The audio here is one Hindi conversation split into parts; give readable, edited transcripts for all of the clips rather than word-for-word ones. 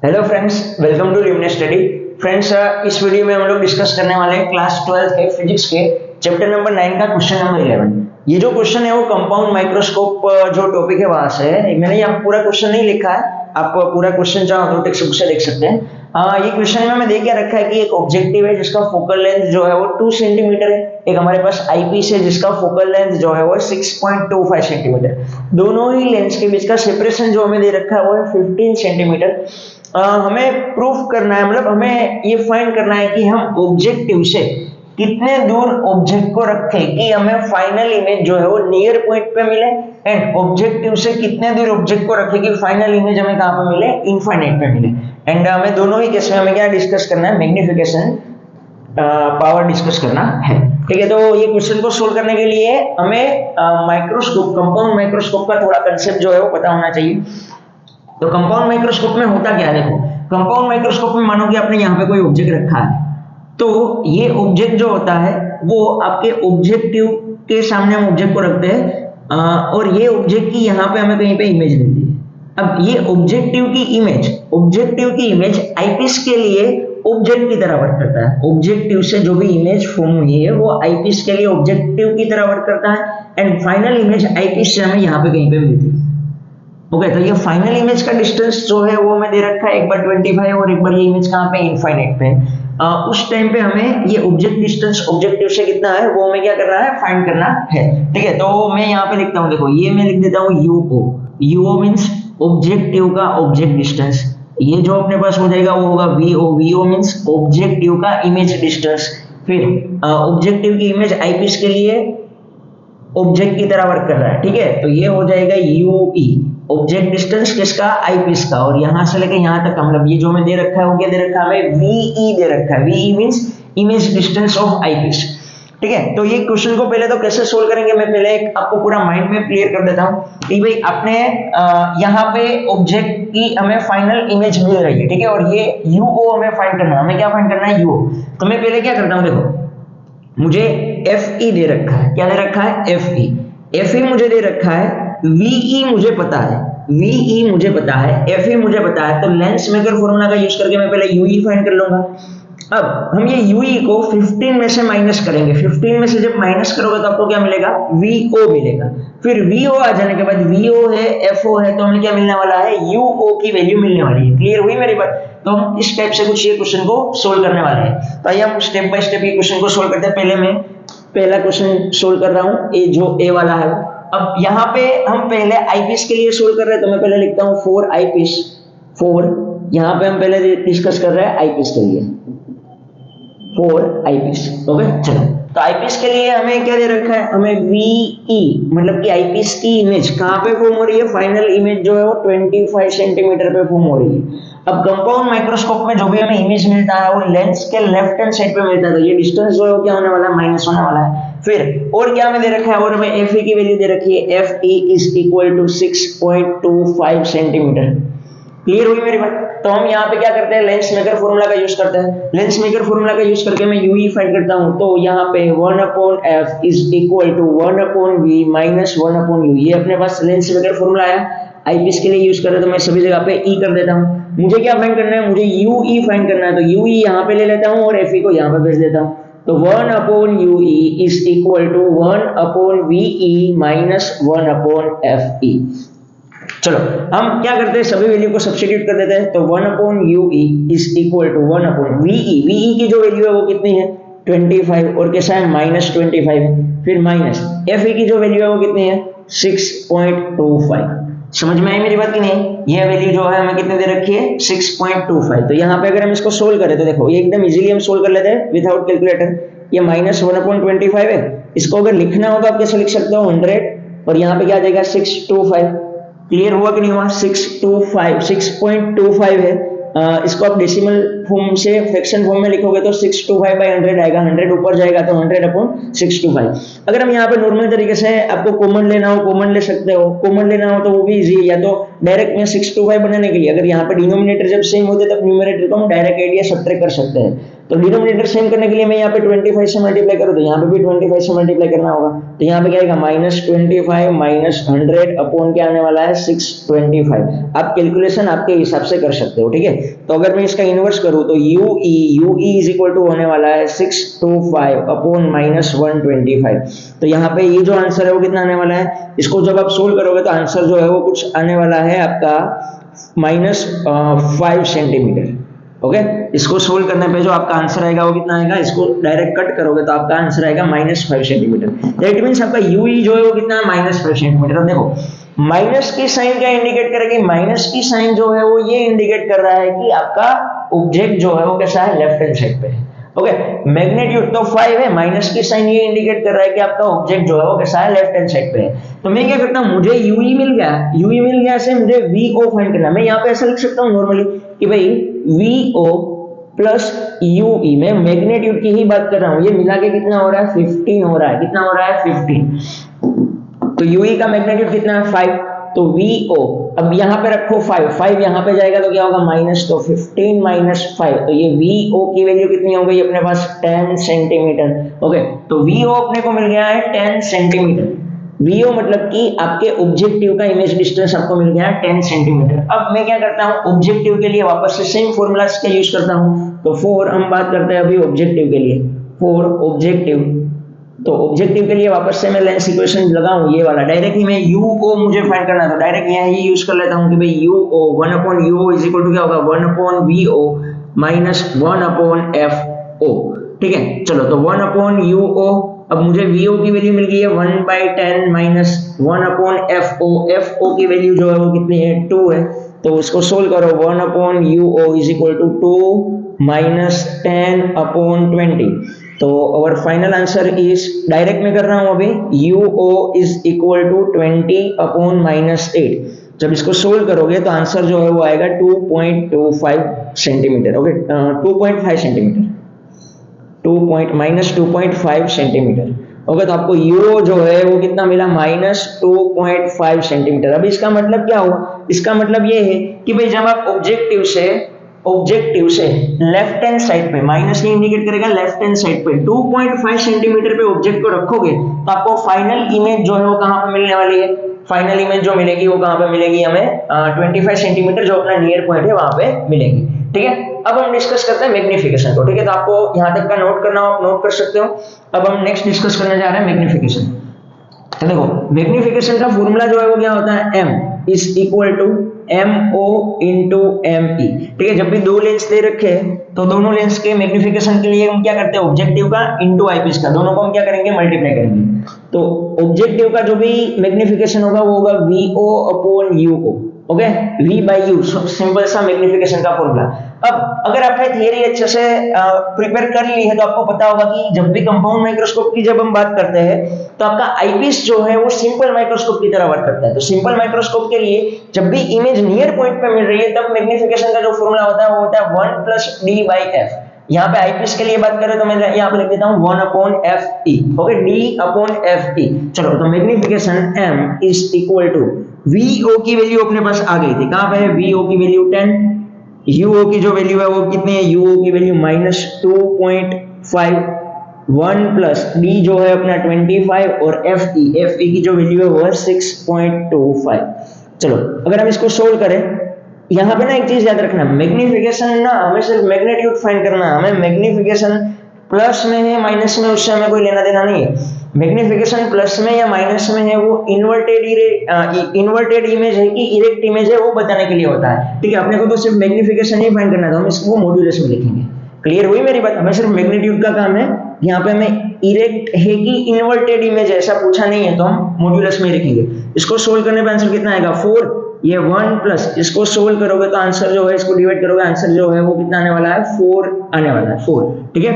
Hello friends, welcome to luminous study. Friends, इस वीडियो में हम लोग डिस्कस करने वाले हैं क्लास 12 के फिजिक्स के चैप्टर नंबर 9 का क्वेश्चन नंबर 11। ये जो क्वेश्चन है वो कंपाउंड माइक्रोस्कोप जो टॉपिक है वहां से है। मैंने यहाँ पूरा क्वेश्चन नहीं लिखा है, आप पूरा क्वेश्चन चाहो तो टेक्स्ट बुक से देख सकते हैं। ये क्वेश्चन में मैंने देखिए रखा है कि एक ऑब्जेक्टिव है जिसका फोकल लेंथ जो है वो 2 सेंटीमीटर है। एक हमारे पास आईपीस है जिसका फोकल लेंथ जो है वो 6.25 सेंटीमीटर। दोनों ही लेंस के बीच का सेपरेशन जो हमें दे रखा है वो है 15 सेंटीमीटर। हमें प्रूफ करना है, मतलब हमें ये फाइंड करना है कि हम ऑब्जेक्टिव से कितने दूर ऑब्जेक्ट को रखें कि हमें फाइनल इमेज जो है वो नियर पॉइंट पे मिले, एंड ऑब्जेक्टिव से कितने दूर ऑब्जेक्ट को रखें कि फाइनल इमेज हमें कहां पे मिले, इनफाइनाइट पे मिले। एंड हमें दोनों ही केस में हमें क्या डिस्कस करना है, मैग्निफिकेशन पावर डिस्कस करना है। ठीक है, तो ये क्वेश्चन को सोल्व करने के लिए हमें माइक्रोस्कोप, कंपाउंड माइक्रोस्कोप का थोड़ा कंसेप्ट जो है वो पता होना चाहिए। तो कंपाउंड माइक्रोस्कोप में होता क्या है, देखो कंपाउंड माइक्रोस्कोप में मानो कि आपने यहाँ पे कोई ऑब्जेक्ट रखा है, तो ये ऑब्जेक्ट जो होता है वो आपके ऑब्जेक्टिव के सामने हम ऑब्जेक्ट को रखते हैं और ये ऑब्जेक्ट की यहाँ पे हमें कहीं पे इमेज मिलती है। अब ये ऑब्जेक्टिव की इमेज आईपीस के लिए ऑब्जेक्ट की तरह वर्क करता है। ऑब्जेक्टिव से जो भी इमेज फॉर्म हुई है वो आईपीस के लिए ऑब्जेक्टिव की तरह वर्क करता है, एंड फाइनल इमेज आईपीस से हमें यहाँ पे कहीं पे मिलती है। ओके, तो ये फाइनल इमेज का डिस्टेंस जो है वो हमें दे रखा है, एक बार 25 और एक बार ये इमेज कहाँ पे, इनफाइनाइट पे। उस टाइम पे हमें ये ऑब्जेक्ट डिस्टेंस ऑब्जेक्टिव से कितना है वो हमें क्या करना है, फाइंड करना है। ठीक है, तो मैं यहाँ पे लिखता हूँ, देखो ये मैं लिख देता हूँ यूओ मीन्स ऑब्जेक्टिव का ऑब्जेक्ट डिस्टेंस। ये जो अपने पास हो जाएगा वो होगा वीओ मीन्स ऑब्जेक्टिव का इमेज डिस्टेंस। फिर ऑब्जेक्टिव की इमेज आईपीस के लिए ऑब्जेक्ट की तरह वर्क कर रहा है। ठीक है, तो ये हो जाएगा यूई, ऑब्जेक्ट डिस्टेंस किसका, आईपीस का। और यहां से लेके यहां तक मतलब ये जो हमें दे रखा है वो क्या दे रखा है, हमें वीई दे रखा है। VE means image distance of eyepiece. ठीक है, तो ये क्वेश्चन को पहले तो कैसे सोल्व करेंगे, मैं पहले आपको पूरा माइंड में क्लियर कर देता हूं कि भाई अपने यहाँ पे ऑब्जेक्ट की हमें फाइनल इमेज मिल रही है। ठीक है, और ये यूओ हमें फाइंड करना है। हमें क्या फाइंड करना है, यूओ। तो मैं पहले क्या करता हूं, देखो मुझे एफ ई दे रखा है, क्या दे रखा है, एफ ई मुझे दे रखा है, वीई मुझे पता है, एफ ई मुझे पता है। तो लेंस मेकर फॉर्मूला का यूज करके मैं पहले यूई फाइंड कर लूंगा। अब हम ये यूई को 15 में से माइनस करेंगे। 15 में से जब माइनस करोगे तो आपको क्या मिलेगा, वीओ मिलेगा। फिर वीओ आ जाने के बाद वीओ है, एफओ है, तो हमें क्या मिलने वाला है, यूओ की वैल्यू मिलने वाली है। क्लियर हुई मेरी बात। तो हम इस टाइप से कुछ ये क्वेश्चन को सोल्व करने वाले हैं। तो आइए हम स्टेप बाय स्टेप ये क्वेश्चन को सोल्व करते हैं। पहले मैं पहला क्वेश्चन सोल्व कर रहा हूं, ये जो ए वाला है। अब यहाँ पे हम पहले आईपीस के लिए सोल्व कर रहे हैं, तो मैं पहले लिखता हूं 4 आईपीस। 4 यहाँ पे हम पहले डिस्कस कर रहे हैं आईपीस के लिए, 4 आईपीस। ओके, चलो तो आईपीस के लिए हमें क्या दे रखा है, हमें वीई मतलब कि आईपीस की इमेज कहां पे फॉर्म हो रही है, फाइनल इमेज जो है वो 25 सेंटीमीटर पे फॉर्म हो रही है। अब कंपाउंड माइक्रोस्कोप में जो भी हमें इमेज मिलता है वो लेंस के लेफ्ट हैंड साइड पे मिलता है, तो ये डिस्टेंस जो है वो क्या होने वाला है, माइनस होने वाला है। फिर और क्या हमें दे रखा है, और हमें एफ ई की वैल्यू दे रखी है, F E is equal to 6.25 centimetre. Clear हुई मेरी बात। तो हम यहाँ पे क्या करते हैं, लेंस मेकर फॉर्मूला का यूज करते हैं। लेंस मेकर फॉर्मूला का यूज करके मैं यूई फाइंड करता हूँ, तो यहाँ पे 1/f is equal to 1/v minus 1/u। ये अपने पास लेंस मेकर फॉर्मूला आया, आईपीस के लिए यूज कर रहे तो मैं सभी जगह पे ई कर देता हूँ। मुझे क्या फाइंड करना है, मुझे यूई फाइंड करना है, तो यूई यहाँ पे ले लेता हूँ और एफ को यहाँ पे भेज देता हूँ। तो 1/ue is equal to 1/ve minus 1/fe। चलो हम क्या करते हैं, सभी वैल्यू को सब्स्टिट्यूट कर देते हैं। तो 1/ue is equal to 1/ve की जो वैल्यू है वो कितनी है, 25, और कैसा है, माइनस 25। फिर माइनस fe की जो वैल्यू है वो कितनी है, 6.25। समझ में आई मेरी बात कि नहीं। ये वैल्यू जो है हमें कितने दे रखी है, 6.25। तो यहाँ पे अगर हम इसको सोल्व करें तो देखो ये एकदम इजीली हम सोल्व कर लेते हैं विदाउट कैलकुलेटर। ये माइनस 1/25 है, इसको अगर लिखना होगा आप कैसे लिख सकते हो, 100, और यहाँ पे क्या आ जाएगा 625। क्लियर हुआ कि नहीं हुआ, 6.25 है। इसको आप डेसिमल फॉर्म से फ्रैक्शन फॉर्म में लिखोगे तो 625/100 आएगा। 100 ऊपर जाएगा तो 100/625। अगर हम यहाँ पे नॉर्मल तरीके से आपको कॉमन लेना हो, कॉमन ले सकते हो। कॉमन लेना हो तो वो भी इजी है, या तो डायरेक्ट में 625 बनाने के लिए अगर यहाँ पे डिनोमिनेटर जब सेम होते तब न्यूमरेटर को हम डायरेक्ट आइडिया सब्ट्रैक्ट कर सकते हैं। तो डिनोमिनेटर सेम करने के लिए मैं यहाँ पे 25 से मल्टीप्लाई करूँ तो यहाँ पे भी 25 से मल्टीप्लाई करना होगा, तो यहाँ पे क्या आएगा -25 माइनस 100 अपॉन क्या आने वाला है 625। आप कैलकुलेशन आपके हिसाब से कर सकते हो, ठीक है। तो अगर मैं इसका इनवर्स करूँ तो UE इज इक्वल टू होने वाला है 625 अपॉन -125। तो यहाँ पे ये जो आंसर है वो कितना आने वाला है, इसको जब आप सोल्व करोगे तो आंसर जो है वो कुछ आने वाला है आपका -5 सेंटीमीटर। ओके, इसको सोल्व करने पे जो आपका आंसर आएगा वो कितना आएगा, इसको डायरेक्ट कट करोगे तो आपका आंसर आएगा -5 सेंटीमीटर। दैट मींस आपका UE जो है वो कितना है -5 सेंटीमीटर। अब देखो माइनस की साइन क्या इंडिकेट करेगी, माइनस की साइन जो है वो ये इंडिकेट कर रहा है कि आपका ऑब्जेक्ट जो है वो कैसा है, लेफ्ट हैंड साइड पे है। ओके, मैग्नीट्यूड तो 5 है, माइनस की साइन ये इंडिकेट कर रहा है कि आपका ऑब्जेक्ट जो है वो कैसा है, लेफ्ट हैंड साइड पे है। तो मैं क्या करता हूं, मुझे UE मिल गया से मुझे VO फाइंड करना है। मैं यहाँ पे ऐसा लिख सकता हूँ नॉर्मली कि भाई VO प्लस UE, मैं मैग्नीट्यूड की ही बात कर रहा हूँ, ये मिला के कितना हो रहा है 15 हो रहा है। कितना हो रहा है 15। तो UE का मैग्नीट्यूड कितना है 5, तो VO अब यहाँ पे रखो 5 यहाँ पे जाएगा तो क्या होगा माइनस, तो 15 माइनस 5, तो ये VO की वैल्यू कितनी हो गई अपने पास 10 सेंटीमीटर। ओके, तो VO अपने को मिल गया है 10 सेंटीमीटर। VO मतलब कि आपके ऑब्जेक्टिव का इमेज डिस्टेंस आपको मिल गया है 10 सेंटीमीटर। अब मैं क्या करता हूँ, ऑब्जेक्टिव के लिए वापस से सेम फॉर्मूला का यूज करता हूँ। तो फॉर हम बात करते हैं अभी ऑब्जेक्टिव के लिए, फॉर ऑब्जेक्टिव, तो ऑब्जेक्टिव के लिए वापस से मैं लेंस इक्वेशन लगाऊं ये वाला, डायरेक्टली मैं UO मुझे फाइंड करना है तो डायरेक्ट यहाँ ही यूज कर लेता हूं कि भाई UO 1/UO is equal to क्या होगा 1/VO माइनस 1/FO। ठीक है, चलो तो 1/UO, अब मुझे VO की वैल्यू मिल गई है 1/10 माइनस 1/FO। FO की वैल्यू जो है वो कितनी है 2 है, तो उसको सोल्व करो 1/UO is equal to 2 minus 10/20। तो और फाइनल आंसर इज, डायरेक्ट में कर रहा हूं अभी, UO इज इक्वल टू 20/-8। जब इसको सोल्व करोगे तो आंसर जो है वो आएगा 2.25 centimetre. Okay, 2.5 centimetre, -2.5 centimetre. Okay, तो आपको UO जो है वो कितना मिला -2.5 सेंटीमीटर। अब इसका मतलब क्या हुआ, इसका मतलब ये है कि भाई जब आप ऑब्जेक्टिव से लेफ्ट हैंड साइड पे, माइनस नहीं इंडिकेट करेगा, लेफ्ट हैंड साइड पे 2.5 सेंटीमीटर पे ऑब्जेक्ट को रखोगे तो आपको फाइनल इमेज जो है वो कहां पे मिलने वाली है, फाइनल इमेज जो मिलेगी वो कहां पे मिलेगी हमें 25 सेंटीमीटर जो अपना नियर पॉइंट है वहां पे मिलेगी। ठीक है, अब हम डिस्कस करते हैं मैग्निफिकेशन को। ठीक है, तो आपको यहां तक का नोट करना हो आप नोट कर सकते हो। अब हम नेक्स्ट डिस्कस करने जा रहे हैं मैग्निफिकेशन। तो देखो मैग्निफिकेशन का फॉर्मूला जो है वो क्या होता है, M is equal to MO into ME। ठीक है, जब भी दो लेंस दे रखे हैं तो दोनों लेंस के मैग्निफिकेशन के लिए हम क्या करते हैं, ऑब्जेक्टिव का इंटू आईपीस का, दोनों को हम क्या करेंगे मल्टीप्लाई करेंगे। तो ऑब्जेक्टिव का जो भी मैग्निफिकेशन होगा वो होगा VO upon UO। Okay, V by U, simple सा मैग्निफिकेशन का फॉर्मूला। अब अगर आपने थियरी अच्छे से प्रिपेयर कर ली है तो आपको पता होगा कि जब भी कंपाउंड माइक्रोस्कोप की जब हम बात करते हैं तो आपका आईपीस जो है वो सिंपल माइक्रोस्कोप की तरह वर्क करता है। तो सिंपल माइक्रोस्कोप के लिए जब भी इमेज नियर पॉइंट पे मिल रही है तब मैग्निफिकेशन का जो फॉर्मूला होता है वो होता है 1+D/F। यहाँ पे आईपीस के लिए बात करें तो मैं यहाँ पे लिख देता हूँ 1/FE। Okay, D/FE। चलो, तो magnification M is equal to VO की वैल्यू अपने पास आ गई थी, कहां पे है VO की वैल्यू 10, UO की जो वैल्यू है वो कितनी है, UO की वैल्यू -2.5, 1 प्लस D जो है अपना 25 और FE की जो वैल्यू है वो है 6.25। चलो, अगर हम इसको सोल्व करें, यहाँ पे ना एक चीज याद रखना, मैग्निफिकेशन ना हमें सिर्फ मैग्नीट्यूड फाइंड करना है, हमें मैग्निफिकेशन प्लस में है माइनस में उससे हमें कोई लेना देना नहीं है। मैग्निफिकेशन प्लस में या माइनस में है वो इन्वर्टेड इमेज है कि इरेक्ट इमेज है वो बताने के लिए होता है। ठीक है, अपने को तो सिर्फ मैग्निफिकेशन ही फाइंड करना था, हम इसको मॉड्यूलस में लिखेंगे। क्लियर हुई मेरी बात, हमें सिर्फ मैग्नीट्यूड का काम है। यहाँ पे हमें इरेक्ट है कि इन्वर्टेड इमेज ऐसा पूछा नहीं है तो हम मॉड्यूलस में लिखेंगे। इसको सोल्व करने पे आंसर कितना आएगा 4, ये 1 प्लस इसको सोल्व करोगे तो आंसर जो है, इसको डिवाइड करोगे आंसर जो है वो कितना आने वाला है 4 आने वाला है 4। ठीक है,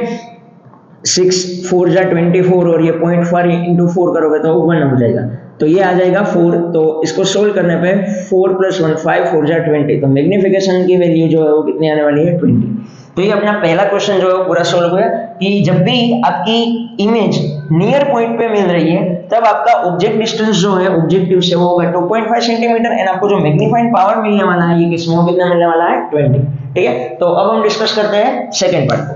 6 4 जा 24 और ये 0.4 इंटू 4 करोगे तो 1 हो जाएगा, तो ये आ जाएगा 4। तो इसको सोल्व करने पे 4 + 1 5 4 जा 20, तो मैग्निफिकेशन की वैल्यू जो है वो कितनी आने वाली है 20। तो ये अपना पहला क्वेश्चन जो है पूरा सोल्व हुआ कि जब भी आपकी इमेज नियर पॉइंट पे मिल रही है तब आपका ऑब्जेक्ट डिस्टेंस जो है ऑब्जेक्टिव से वो होगा 2.5 सेंटीमीटर एंड आपको जो मैग्नीफाइंग पावर मिलने वाला है ये किसमें, वो कितना मिलने वाला है 20। ठीक है, तो अब हम डिस्कस करते हैं सेकंड पार्ट को।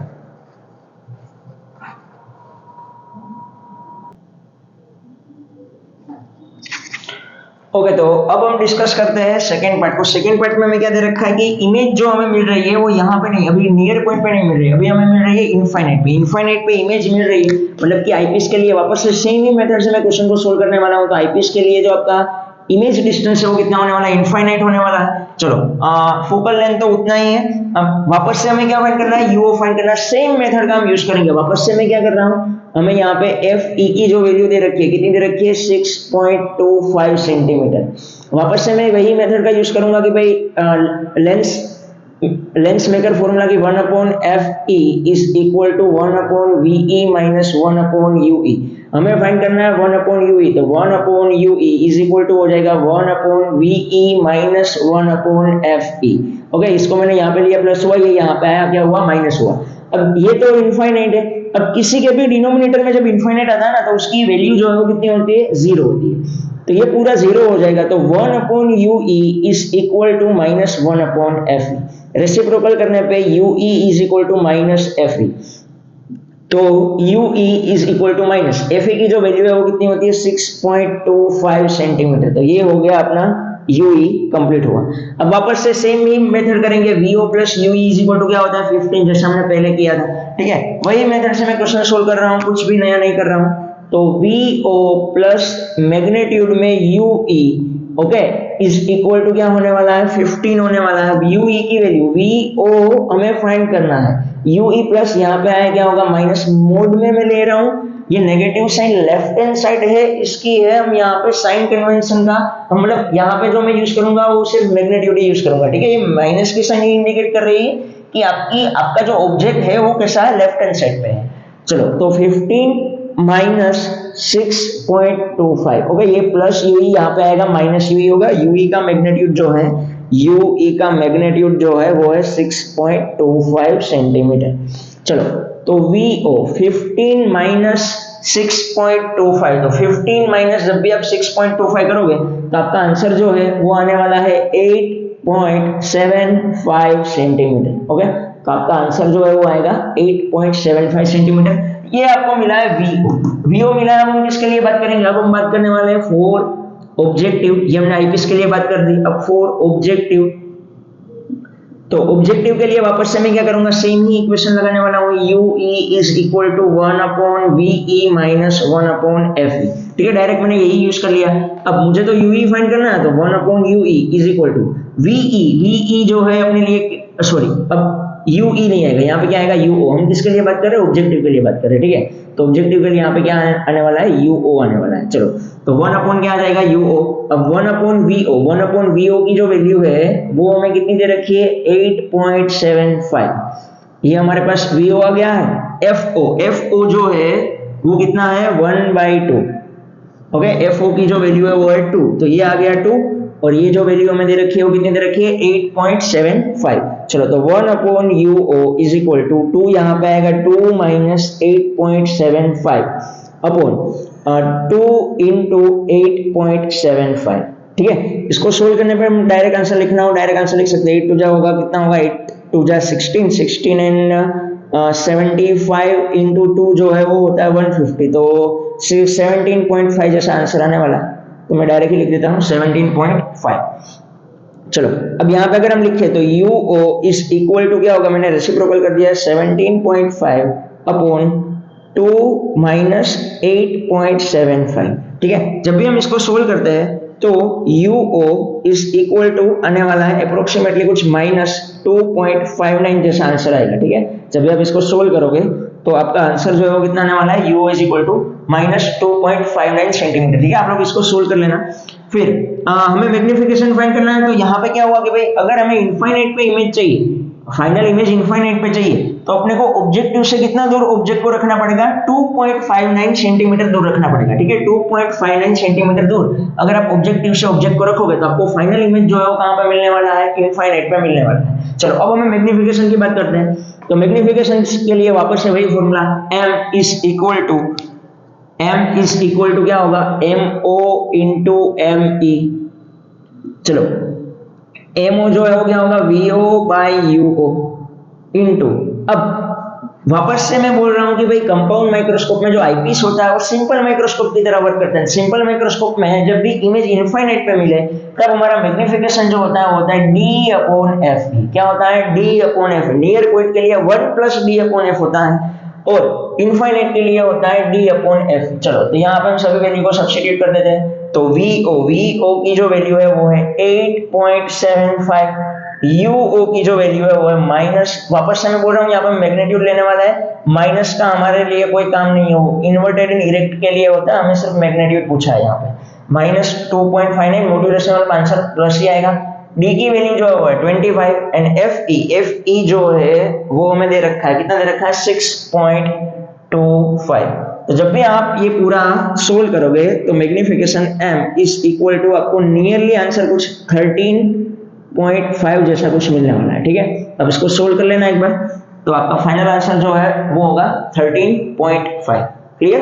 ओके, तो अब हम डिस्कस करते हैं सेकंड पार्ट को। सेकंड पार्ट में हमें क्या दे रखा है कि इमेज जो हमें मिल रही है वो यहाँ पे नहीं, अभी नियर पॉइंट पे नहीं मिल रही है, अभी हमें मिल रही है इनफाइनाइट पे। इनफाइनाइट पे इमेज मिल रही है, मतलब कि आईपीएस के लिए वापस से सेम ही मेथड से मैं क्वेश्चन को सोल्व करने वाला हूँ। तो आईपीएस के लिए जो आपका इमेज डिस्टेंस है वो कितना होने वाला है, इनफाइनाइट होने वाला है। चलो फोकल लेंथ तो उतना ही है। अब वापस से हमें क्या फाइंड करना है, यूओ फाइंड करना है। सेम मेथड का हम यूज करेंगे। वापस से मैं क्या कर रहा हूँ, हमें यहाँ पे एफ ई की जो वैल्यू दे रखी है, कितनी दे रखी है, 6.25 सेंटीमीटर। वापस से मैं वही मेथड का यूज करूंगा कि भाई लेंस मेकर फॉर्मूला की 1 upon F E is equal to 1 upon V E minus 1 upon U E. हमें फाइंड करना है 1 अपॉन यू ई, तो 1 upon U E is equal to हो जाएगा 1 upon V E minus 1 upon F E. Okay, इसको मैंने यहाँ पे लिया प्लस हुआ, ये यहाँ पे आया क्या हुआ, माइनस हुआ। अब ये तो इनफाइनाइट है। अब किसी के भी डिनोमिनेटर में जब इनफाइनाइट आता है ना, तो उसकी वैल्यू जो है वो कितनी होती है, जीरो होती है। तो ये पूरा जीरो हो जाएगा। तो 1 upon U E is equal to minus 1 upon F E. Reciprocal करने पे U E is equal to minus F E. तो U E is equal to minus F E की जो वैल्यू है वो कितनी होती है, 6.25 सेंटीमीटर। तो ये हो गया अपना यू ई कंप्लीट हुआ। अब वापस से सेम ही मेथड करेंगे, V O plus U E is equal to क्या होता है, 15, जैसे हमने पहले किया था। ठीक है, वही मेथड से मैं क्वेश्चन सोल्व कर रहा हूँ, कुछ भी नया नहीं कर रहा हूँ। तो वी ओ प्लस मैग्नीट्यूड में U E, okay, is equal to क्या होने वाला है, 15 होने वाला है। यू ई की वैल्यू वी ओ हमें फाइंड करना है। यू ई प्लस यहाँ पे आया क्या होगा, माइनस मोड में मैं ले रहा हूँ। ये negative sign left hand side है, इसकी है। हम यहाँ पे साइन कन्वेंशन का हम मतलब यहाँ पे जो मैं यूज करूंगा वो सिर्फ मैग्नीट्यूड ही यूज करूंगा। ठीक है, ये माइनस की साइन इंडिकेट कर रही है कि आपका जो ऑब्जेक्ट है वो कैसा है, लेफ्ट हैंड साइड पे है। चलो, तो 15 माइनस 6.25, ओके, ये प्लस यूई यहाँ पे आएगा, माइनस यूई होगा। यूई का मैग्नीट्यूड जो है, यूई का मैग्नीट्यूड जो है वो है 6.25 सेंटीमीटर। चलो, तो वीओ 15 माइनस 6.25, तो 15 माइनस जब भी आप 6.25 करोगे तो आपका आंसर जो है वो आने वाला है 8.75 सेंटीमीटर। ओके, तो आपका आंसर जो है वो आएगा 8.75 सेंटीमीटर। ये आपको मिला है वीओ। वीओ मिला है, अब हम किसके लिए बात करेंगे, अब हम बात करने वाले हैं फॉर ऑब्जेक्टिव। ये हमने आईपीएस के लिए बात कर दी। अब फॉर ऑब्जेक्टिव, तो ऑब्जेक्टिव के लिए वापस से मैं क्या करूंगा, सेम ही इक्वेशन लगाने वाला हूं, U E is equal to 1 upon V E minus 1 upon F E. ठीक है, डायरेक्ट मैंने यही यूज कर लिया। अब मुझे तो यू ई फाइंड करना है, तो 1 upon U E is equal to V E जो है अपने लिए, सॉरी, अब यू ई नहीं आएगा, यहाँ पे क्या आएगा, यू ओ। हम किसके लिए बात कर रहे हैं, ऑब्जेक्टिव के लिए बात कर रहे हैं। ठीक है, तो ऑब्जेक्टिव के लिए यहाँ पे क्या आने वाला है, यू ओ आने वाला है। चलो, तो 1 अपॉन क्या आ जाएगा, यू ओ। अब 1 upon V O, 1 upon V O की जो वैल्यू है वो हमें कितनी दे रखी है, 8.75। ये हमारे पास वी ओ आ गया है। एफ ओ जो है वो कितना है, 1/2। ओके, एफ ओ की जो वैल्यू है वो है 2, तो ये आ गया 2। और ये जो वैल्यू हमें दे रखी है वो कितनी दे रखी है, 8.75। चलो, तो 1 upon U O is equal to 2, यहाँ पे आएगा 2 माइनस 8.75 अपॉन 2 इंटू 8.75। ठीक है, इसको सोल्व करने पे हम डायरेक्ट आंसर लिखना हो, डायरेक्ट आंसर लिख सकते हैं। 8 टू जा होगा, कितना होगा, 8 टू जा 16, 16 एंड 75 इंटू 2 जो है वो होता है 150, तो 17.5 जैसा आंसर आने वाला है। तो मैं डायरेक्ट ही लिख देता हूँ 17.5। चलो, अब यहाँ पे अगर हम लिखे तो U O is equal to क्या होगा, मैंने रेसिप्रोकल कर दिया 17.5 अपॉन 2 माइनस 8.75। ठीक है, जब भी हम इसको सोल्व करते हैं तो U O is equal to आने वाला है अप्रोक्सीमेटली कुछ माइनस 2.59 जैसा आंसर आएगा। ठीक है, जब भी आप इसको सोल्व करोगे तो आपका आंसर जो है वो कितना आने वाला है, U is equal to minus 2.59 centimetre. ठीक है, आप लोग इसको सोल्व कर लेना। फिर हमें मैग्निफिकेशन फाइंड करना है। तो यहाँ पे क्या हुआ कि भाई अगर हमें इनफाइनाइट पे इमेज चाहिए, फाइनल इमेज इनफाइनाइट पे चाहिए, तो अपने को ऑब्जेक्टिव से कितना दूर ऑब्जेक्ट को रखना पड़ेगा, 2.59 सेंटीमीटर दूर रखना पड़ेगा। ठीक है, 2.59 सेंटीमीटर दूर अगर आप ऑब्जेक्टिव से ऑब्जेक्ट को रखोगे तो आपको फाइनल इमेज जो है वो कहाँ पे मिलने वाला है, इनफाइनाइट पे मिलने वाला है। चलो, अब हमें मैग्निफिकेशन की बात करते हैं। तो मैग्निफिकेशन के लिए वापस से वही formula, m is equal to क्या होगा, MO इंटू ME। चलो, MO जो है वो क्या होगा, VO बाई UO इंटू, अब वापस से मैं बोल रहा हूँ कि भाई कंपाउंड माइक्रोस्कोप में जो आईपीस होता है वो सिंपल माइक्रोस्कोप की तरह वर्क करता है। सिंपल माइक्रोस्कोप में जब भी इमेज इनफाइनाइट पे मिले तब हमारा मैग्निफिकेशन जो होता है वो होता है डी अपॉन एफ। क्या होता है? D upon F. Near point के लिए 1 प्लस डी अपॉन एफ होता है और इनफाइनाइट के लिए होता है डी अपॉन एफ। चलो तो यहाँ पे हम सभी वैल्यू को सब्स्टिट्यूट कर देते हैं। तो वीओ की जो वैल्यू है वो है 8.75। यूओ की जो वैल्यू है वो है माइनस, वापस से मैं बोल रहा हूँ यहाँ पे मैग्नीट्यूड लेने वाला है, माइनस का हमारे लिए कोई काम नहीं हो, इन्वर्टेड एंड इरेक्ट के लिए होता है, हमें सिर्फ मैग्नीट्यूड पूछा है यहाँ पे। माइनस 2.59 मोड्यूलेशन वाला आंसर प्लस ही आएगा। डी की वैल्यू जो है वो है 25 एंड एफ ई जो है वो हमें दे रखा है, कितना दे रखा है? 6.25। तो जब भी आप ये पूरा सोल्व करोगे तो magnification m is equal to आपको नियरली आंसर कुछ 13.5 जैसा कुछ मिलने वाला है। ठीक है, अब इसको सोल्व कर लेना एक बार, तो आपका फाइनल आंसर जो है वो होगा 13.5। क्लियर?